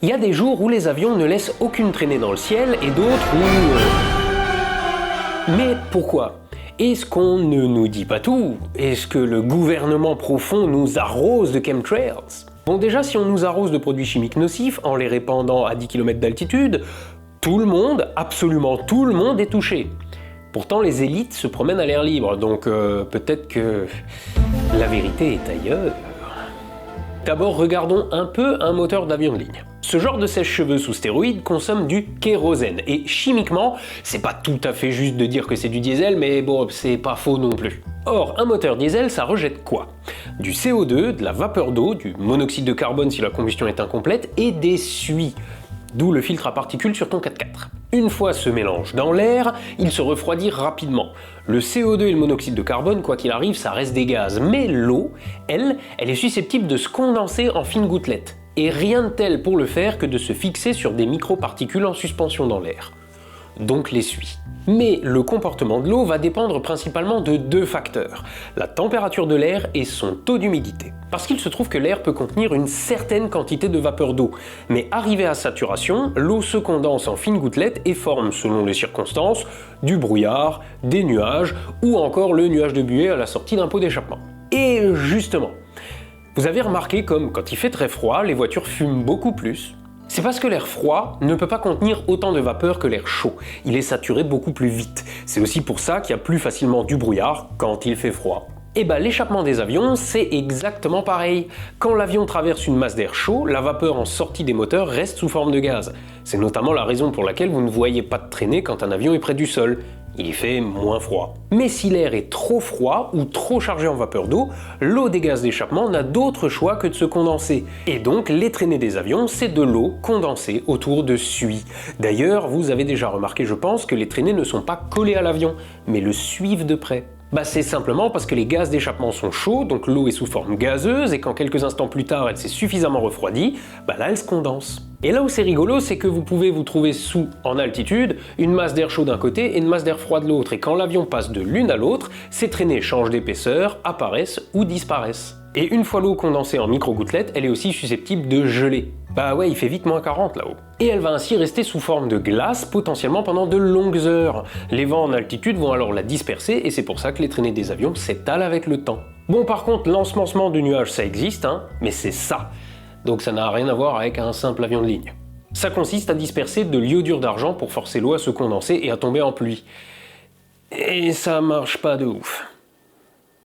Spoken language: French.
Il y a des jours où les avions ne laissent aucune traînée dans le ciel et d'autres où... Mais pourquoi? Est-ce qu'on ne nous dit pas tout? Est-ce que le gouvernement profond nous arrose de chemtrails? Bon, déjà, si on nous arrose de produits chimiques nocifs en les répandant à 10 km d'altitude, tout le monde, absolument tout le monde est touché. Pourtant, les élites se promènent à l'air libre, donc peut-être que la vérité est ailleurs. D'abord, regardons un peu un moteur d'avion de ligne. Ce genre de sèche-cheveux sous stéroïdes consomme du kérosène, et chimiquement, c'est pas tout à fait juste de dire que c'est du diesel, mais bon, c'est pas faux non plus. Or, un moteur diesel, ça rejette quoi? Du CO2, de la vapeur d'eau, du monoxyde de carbone si la combustion est incomplète, et des suies. D'où le filtre à particules sur ton 4x4. Une fois ce mélange dans l'air, il se refroidit rapidement. Le CO2 et le monoxyde de carbone, quoi qu'il arrive, ça reste des gaz. Mais l'eau, elle est susceptible de se condenser en fines gouttelettes. Et rien de tel pour le faire que de se fixer sur des microparticules en suspension dans l'air. Donc les suies. Mais le comportement de l'eau va dépendre principalement de deux facteurs, la température de l'air et son taux d'humidité. Parce qu'il se trouve que l'air peut contenir une certaine quantité de vapeur d'eau, mais arrivé à saturation, l'eau se condense en fines gouttelettes et forme, selon les circonstances, du brouillard, des nuages ou encore le nuage de buée à la sortie d'un pot d'échappement. Et justement, vous avez remarqué comme quand il fait très froid, les voitures fument beaucoup plus? C'est parce que l'air froid ne peut pas contenir autant de vapeur que l'air chaud. Il est saturé beaucoup plus vite. C'est aussi pour ça qu'il y a plus facilement du brouillard quand il fait froid. Et bah l'échappement des avions, c'est exactement pareil. Quand l'avion traverse une masse d'air chaud, la vapeur en sortie des moteurs reste sous forme de gaz. C'est notamment la raison pour laquelle vous ne voyez pas de traînée quand un avion est près du sol. Il y fait moins froid. Mais si l'air est trop froid ou trop chargé en vapeur d'eau, l'eau des gaz d'échappement n'a d'autre choix que de se condenser. Et donc les traînées des avions, c'est de l'eau condensée autour de suie. D'ailleurs, vous avez déjà remarqué, je pense, que les traînées ne sont pas collées à l'avion, mais le suivent de près. Bah c'est simplement parce que les gaz d'échappement sont chauds, donc l'eau est sous forme gazeuse, et quand quelques instants plus tard elle s'est suffisamment refroidie, bah là elle se condense. Et là où c'est rigolo, c'est que vous pouvez vous trouver sous, en altitude, une masse d'air chaud d'un côté et une masse d'air froid de l'autre, et quand l'avion passe de l'une à l'autre, ces traînées changent d'épaisseur, apparaissent ou disparaissent. Et une fois l'eau condensée en micro-gouttelettes, elle est aussi susceptible de geler. Bah ouais, il fait vite moins 40 là-haut. Et elle va ainsi rester sous forme de glace, potentiellement pendant de longues heures. Les vents en altitude vont alors la disperser, et c'est pour ça que les traînées des avions s'étalent avec le temps. Bon, par contre, l'ensemencement de nuages, ça existe, hein, mais c'est ça. Donc ça n'a rien à voir avec un simple avion de ligne. Ça consiste à disperser de l'iodure d'argent pour forcer l'eau à se condenser et à tomber en pluie. Et ça marche pas de ouf.